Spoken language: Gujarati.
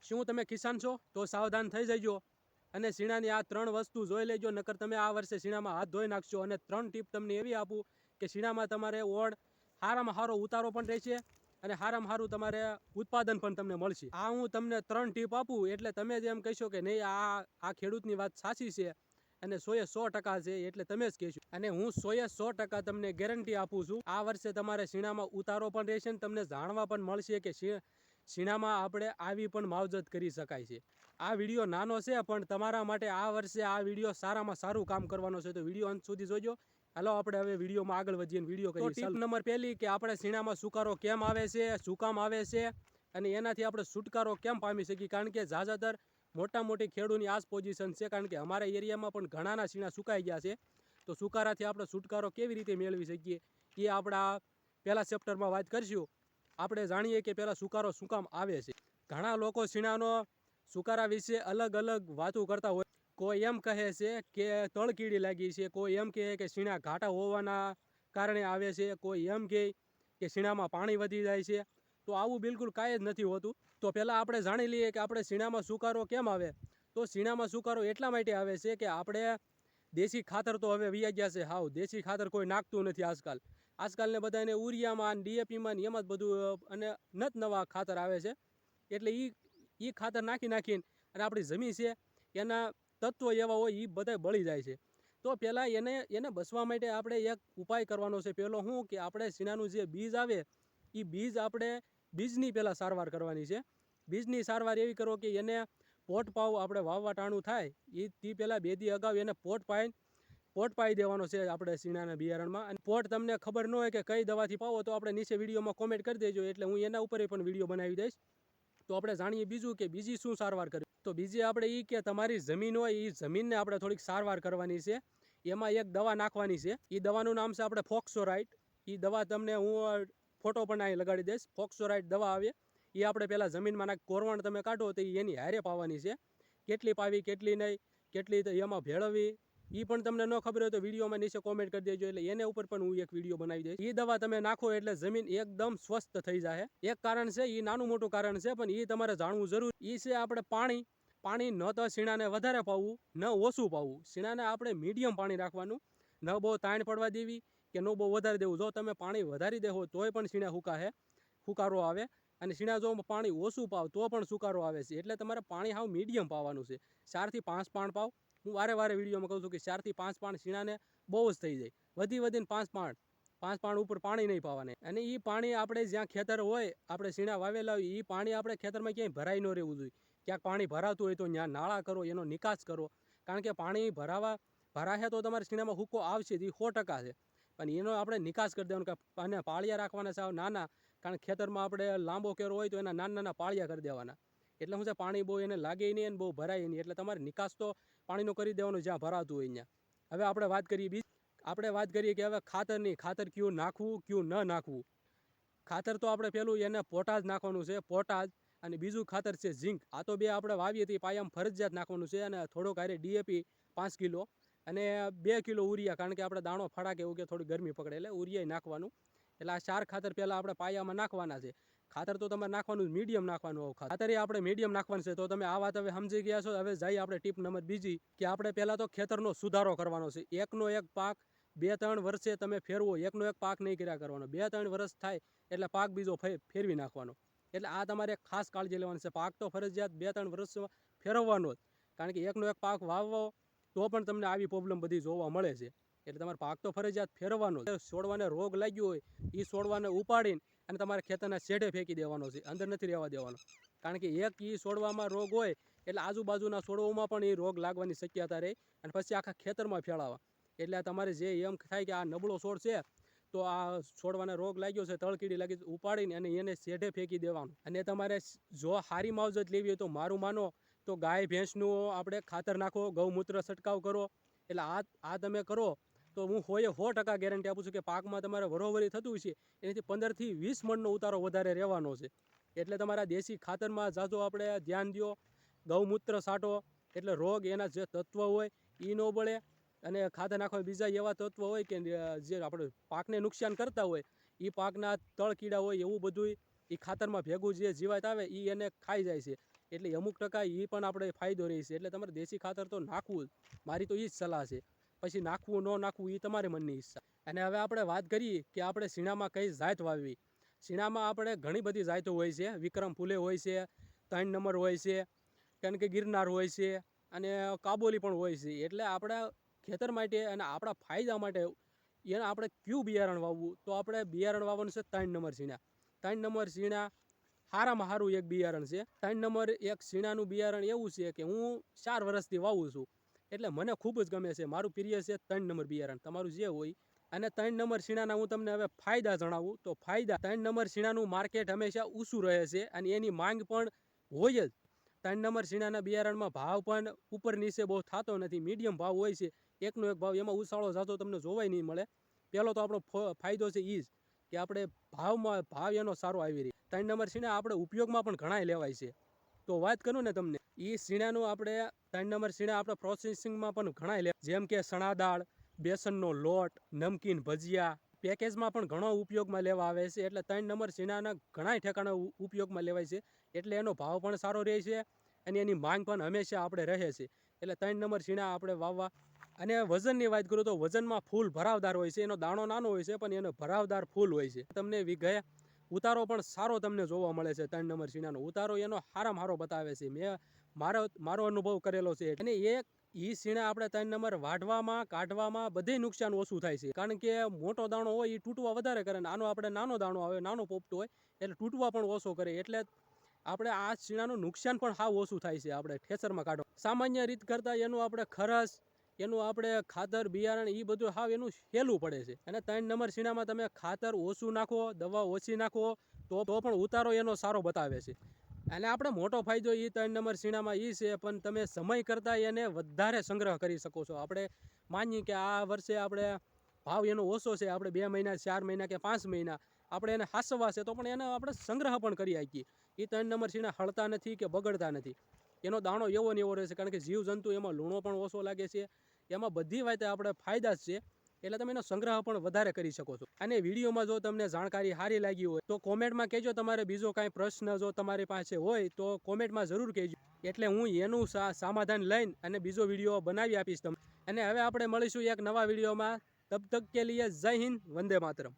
શું તમે કિસાન છો તો સાવધાન થઈ જજો અને શીણાની આ ત્રણ વસ્તુ જોઈ લેજો, નકર તમે આ વર્ષે શીણામાં હાથ ધોઈ નાખશો. અને ત્રણ ટીપ તમને એવી આપું કે શીણામાં તમારે ઓળ સારામાં સારો ઉતારો પણ રહેશે અને સારામાં સારું તમારે ઉત્પાદન પણ તમને મળશે. આ હું તમને ત્રણ ટીપ આપું એટલે તમે જ એમ કહેશો કે નહીં આ ખેડૂતની વાત સાચી છે અને 100% છે, એટલે તમે જ કહેશો. અને હું 100% તમને ગેરંટી આપું છું, આ વર્ષે તમારે શીણામાં ઉતારો પણ રહેશે ને તમને જાણવા પણ મળશે કે શીણામાં આપણે આવી પણ માવજત કરી શકાય છે. આ વિડીયો નાનો છે પણ તમારા માટે આ વર્ષે આ વિડીયો સારામાં સારું કામ કરવાનો છે, તો વિડીયો અંત સુધી જોજો. હાલો આપણે હવે વિડીયોમાં આગળ વધીએ. વિડીયો કરીએ. ટીપ નંબર પહેલી કે આપણે શીણામાં સુકારો કેમ આવે છે, શું કામ આવે છે અને એનાથી આપણે છુટકારો કેમ પામી શકીએ. કારણ કે ઝાઝાતર મોટી ખેડૂતની આ જ પોઝિશન છે, કારણ કે અમારા એરિયામાં પણ ઘણાના શીણા સુકાઈ ગયા છે. તો સુકારાથી આપણે છુટકારો કેવી રીતે મેળવી શકીએ એ આપણા પહેલા ચેપ્ટરમાં વાત કરીશું. આપણે જાણીએ કે પહેલાં સુકારો શું કામ આવે છે. ઘણા લોકો શીણાનો સુકારા વિશે અલગ અલગ વાતો કરતા હોય. કોઈ એમ કહે છે કે તળકીડી લાગી છે, કોઈ એમ કહે કે શીણા ઘાટા હોવાના કારણે આવે છે, કોઈ એમ કહે કે શીણામાં પાણી વધી જાય છે. તો આવું બિલકુલ કાંઈ જ નથી હોતું. તો પહેલાં આપણે જાણી લઈએ કે આપણે શીણામાં સુકારો કેમ આવે. તો શીણામાં સુકારો એટલા માટે આવે છે કે આપણે દેશી ખાતર તો હવે વૈયા ગયા છે. હાવ દેશી ખાતર કોઈ નાખતું નથી આજકાલને બધાને ઉરિયામાં ડીએપીમાં એમાં જ બધું અને નત નવા ખાતર આવે છે. એટલે એ ખાતર નાખીને અને આપણી જમીન છે એના તત્વો એવા હોય એ બધા બળી જાય છે. તો પહેલાં એને બચવા માટે આપણે એક ઉપાય કરવાનો છે. પહેલો શું કે આપણે શીણાનું જે બીજ આવે એ બીજની પહેલાં સારવાર કરવાની છે. બીજની સારવાર એવી કરો કે એને પોટ પાવ આપણે વાવવા ટાણું થાય તે પહેલાં 2 દી અગાઉ એને પોટ પાઈ દેવાનો છે આપણે શીણાના બિયારણમાં. અને પોટ તમને ખબર ન હોય કે કઈ દવાથી પાવો તો આપણે નીચે વિડીયોમાં કોમેન્ટ કરી દેજો, એટલે હું એના ઉપર પણ વિડીયો બનાવી દઈશ. તો આપણે જાણીએ બીજું કે બીજી શું સારવાર કરવી. તો બીજી આપણે એ કે તમારી જમીન હોય એ જમીનને આપણે થોડીક સારવાર કરવાની છે. એમાં એક દવા નાખવાની છે. એ દવાનું નામ છે આપણે ફોક્સોરાઇટ. એ દવા તમને હું ફોટો પણ અહીં લગાડી દઈશ. ફોક્સોરાઇટ દવા આવે એ આપણે પહેલાં જમીનમાં નાખી કોરવણ તમે કાઢો તો એની હારે પાવાની છે. કેટલી પાવી કેટલી નહીં, કેટલી એમાં ભેળવવી એ પણ તમને ન ખબર હોય તો વિડીયોમાં નીચે કોમેન્ટ કરી દેજો, એટલે એને ઉપર પણ હું એક વિડીયો બનાવી દઈશ. એ દવા તમે નાખો એટલે જમીન એકદમ સ્વસ્થ થઈ જાય. એક કારણ છે, એ નાનું મોટું કારણ છે પણ એ તમારે જાણવું જરૂરી. એ છે આપણે પાણી ન તો શીણાને વધારે પાવું ન ઓછું પાવું. શીણાને આપણે મીડિયમ પાણી રાખવાનું, ન બહુ તાણ પડવા દેવી કે ન બહુ વધારે દેવું. જો તમે પાણી વધારી દેવો તોય પણ શીણા હુકારો આવે, અને શીણા જો પાણી ઓછું પાવ તો પણ સુકારો આવે છે. એટલે તમારે પાણી હાવ મીડિયમ પાવાનું છે. 4 થી 5 પાણ પાવ. હું વારે વિડીયોમાં કહું છું કે 4 થી 5 પાણ શીણાને બહુ જ થઈ જાય. વધીને 5 પાણ ઉપર પાણી નહીં પાવાને. અને એ પાણી આપણે જ્યાં ખેતર હોય આપણે શીણા વાવેલા હોય એ પાણી આપણે ખેતરમાં ક્યાંય ભરાઈ ન રહેવું જોઈએ. ક્યાંક પાણી ભરાતું હોય તો ત્યાં નાળા કરો, એનો નિકાસ કરો. કારણ કે પાણી ભરાશે તો તમારે શીણામાં હુકો આવશે, એ 100% છે. પણ એનો આપણે નિકાસ કરી દેવાનો. અને પાળિયા રાખવાના સાવ નાના, કારણ ખેતરમાં આપણે લાંબો કેરો હોય તો એના નાના પાળિયા કરી દેવાના. એટલે શું છે પાણી બહુ એને લાગે નહીં અને બહુ ભરાય નહીં. એટલે તમારે નિકાસ તો પાણીનો કરી દેવાનો જ્યાં ભરાતું હોય ત્યાં. હવે આપણે વાત કરીએ કે હવે ખાતર કયું નાખવું કયું ન નાખવું. ખાતર તો આપણે પેલું એને પોટાશ નાખવાનું છે, પોટાશ. અને બીજું ખાતર છે ઝીંક. આ તો બે આપણે વાવીએ તો પાયામાં ફરજિયાત નાખવાનું છે. અને થોડોક હારે ડીએપી 5 કિલો અને 2 કિલો ઉરિયા, કારણ કે આપણે દાણો ફડાકે એવું કે થોડી ગરમી પકડે એટલે ઉરિયા નાખવાનું. એટલે આ 4 ખાતર પહેલાં આપણે પાયામાં નાખવાના છે. ખાતર તો તમારે નાખવાનું મીડિયમ નાખવાનું. ખાતર આપણે મીડિયમ નાખવાનું છે. તો તમે આ વાત હવે સમજી ગયા છો. હવે જઈએ આપણે ટીપ નંબર બીજી કે આપણે પહેલાં તો ખેતરનો સુધારો કરવાનો છે. એકનો એક પાક 2-3 વર્ષે તમે ફેરવો. એકનો એક પાક નહીં કર્યા કરવાનો. 2-3 વર્ષ થાય એટલે પાક બીજો ફેરવી નાખવાનો. એટલે આ તમારે ખાસ કાળજી લેવાની છે. પાક તો ફરજિયાત 2-3 વર્ષ ફેરવવાનો જ, કારણ કે એકનો એક પાક વાવવો તો પણ તમને આવી પ્રોબ્લેમ બધી જોવા મળે છે. એટલે તમારે પાક તો ફરજિયાત ફેરવવાનો. છોડવાને રોગ લાગ્યો હોય એ છોડવાને ઉપાડીને અને તમારે ખેતરના શેઢે ફેંકી દેવાનો છે, અંદર નથી રહેવા દેવાનો. કારણ કે એક એ છોડવામાં રોગ હોય એટલે આજુબાજુના છોડવામાં પણ એ રોગ લાગવાની શક્યતા રહે અને પછી આખા ખેતરમાં ફેલાવા. એટલે તમારે જે એમ થાય કે આ નબળો છોડ છે તો આ છોડવાને રોગ લાગ્યો છે, તળકીડી લાગી, ઉપાડીને અને એને શેઢે ફેંકી દેવાનું. અને તમારે જો સારી માવજત લેવી હોય તો મારું માનો તો ગાય ભેંસનું આપણે ખાતર નાખો, ગૌમૂત્ર છંટકાવ કરો. એટલે આ તમે કરો તો હું 100% ગેરંટી આપું છું કે પાકમાં તમારે વરોવરી થતું છે એનાથી 15 થી 20 મણનો ઉતારો વધારે રહેવાનો છે. એટલે તમારા દેશી ખાતરમાં જાજો આપણે ધ્યાન દો. ગૌમૂત્ર છાંટો એટલે રોગ એના જે તત્વ હોય એ ન બળે. અને ખાતર નાખવા બીજા એવા તત્વ હોય કે જે આપણે પાકને નુકસાન કરતા હોય, એ પાકના તળકીડા હોય એવું બધું એ ખાતરમાં ભેગું જે જીવાત આવે એ એને ખાઈ જાય છે. એટલે અમુક ટકા એ પણ આપણે ફાયદો રહેશે. એટલે તમારે દેશી ખાતર તો નાખવું જ, મારી તો એ જ સલાહ છે. પછી નાખવું ન નાખવું એ તમારે મનની ઈચ્છા. અને હવે આપણે વાત કરીએ કે આપણે શીણામાં કઈ જાત વાવવી. શીણામાં આપણે ઘણી બધી જાતો હોય છે. વિક્રમ ફૂલે હોય છે, 3 નંબર હોય છે, કારણ કે ગિરનાર હોય છે, અને કાબોલી પણ હોય છે. એટલે આપણા ખેતર માટે અને આપણા ફાયદા માટે એને આપણે કયું બિયારણ વાવવું, તો આપણે બિયારણ વાવવાનું છે 3 નંબર શીણા. 3 નંબર શીણા સારામાં સારું એક બિયારણ છે. 3 નંબર એક શીણાનું બિયારણ એવું છે કે હું 4 વર્ષથી વાવું છું, એટલે મને ખૂબ જ ગમે છે. મારું પ્રિય છે 3 નંબર બિયારણ, તમારું જે હોય. અને 3 નંબર શીણાના હું તમને હવે ફાયદા જણાવું. તો ફાયદા, 3 નંબર શીણાનું માર્કેટ હંમેશા ઊંચું રહે છે અને એની માંગ પણ હોય જ. 3 નંબર શીણાના બિયારણમાં ભાવ પણ ઉપર નીચે બહુ થતો નથી, મીડિયમ ભાવ હોય છે. એકનો એક ભાવ, એમાં ઉછાળો જાતો તમને જોવાય નહીં મળે. પહેલો તો આપણો ફાયદો છે એ જ કે આપણે ભાવ એનો સારો આવી રહી. 3 નંબર શીણા આપણે ઉપયોગમાં પણ ઘણા લેવાય છે. તો વાત કરું ને તમને, એ શીણાનું આપણે 3 નંબર શીણા આપણે પ્રોસેસિંગમાં પણ ઘણા લે, જેમ કે ચણા દાળ, બેસનનો લોટ, નમકીન ભજીયા, પેકેજમાં પણ ઘણો ઉપયોગમાં લેવા આવે છે. એટલે 3 નંબર શીણાના ઘણા ઠેકાણા ઉપયોગમાં લેવાય છે. એટલે એનો ભાવ પણ સારો રહે છે અને એની માંગ પણ હંમેશા આપણે રહે છે. એટલે 3 નંબર શીણા આપણે વાવવા. અને વજનની વાત કરું તો વજનમાં ફૂલ ભરાવદાર હોય છે. એનો દાણો નાનો હોય છે પણ એનો ભરાવદાર ફૂલ હોય છે. તમને વીઘે ઉતારો પણ સારો તમને જોવા મળે છે. 3 નંબર શીણાનો ઉતારો એનો સારામાં સારો બતાવે છે. મેં મારો અનુભવ કરેલો છે. અને એ શીણા આપણે 3 નંબર વાઢવામાં, કાઢવામાં બધે નુકસાન ઓછું થાય છે. કારણ કે મોટો દાણો હોય એ તૂટવા વધારે કરે, આનો આપણે નાનો દાણો આવે, નાનો પોપટો હોય એટલે તૂટવા પણ ઓછો કરે. એટલે આપણે આ શીણાનું નુકસાન પણ સાવ ઓછું થાય છે આપણે ઠેસરમાં કાઢો. સામાન્ય રીત કરતાં એનું આપણે ખરસ, એનું આપણે ખાતર બિયારણ એ બધું સાવ એનું સહેલું પડે છે. અને 3 નંબર શીણામાં તમે ખાતર ઓછું નાખો, દવા ઓછી નાખો તો પણ ઉતારો એનો સારો બતાવે છે. અને આપણે મોટો ફાયદો એ 3 નંબર શીણામાં એ છે, પણ તમે સમય કરતાં એને વધારે સંગ્રહ કરી શકો છો. આપણે માનીએ કે આ વર્ષે આપણે ભાવ એનો ઓછો છે, આપણે 2 મહિના, 4 મહિના કે 5 મહિના આપણે એને હાસવા છે, તો પણ એને આપણે સંગ્રહ પણ કરી શકીએ. એ 3 નંબર શીણા હળતા નથી કે બગડતા નથી. એનો દાણો એવો ને એવો રહે છે, કારણ કે જીવજંતુ એમાં લૂણો પણ ઓછો લાગે છે. એમાં બધી વાતે આપણે ફાયદા જ છે. એટલે તમે એનો સંગ્રહ પણ વધારે કરી શકો છો. અને વિડીયોમાં જો તમને જાણકારી સારી લાગી હોય તો કોમેન્ટમાં કહેજો. તમારે બીજો કાંઈ પ્રશ્ન જો તમારી પાસે હોય તો કોમેન્ટમાં જરૂર કહેજો, એટલે હું એનું સમાધાન લઈને અને બીજો વિડીયો બનાવી આપીશ તમને. અને હવે આપણે મળીશું એક નવા વિડીયોમાં. તબ તક કે લીએ જય હિન્દ, વંદે માતરમ.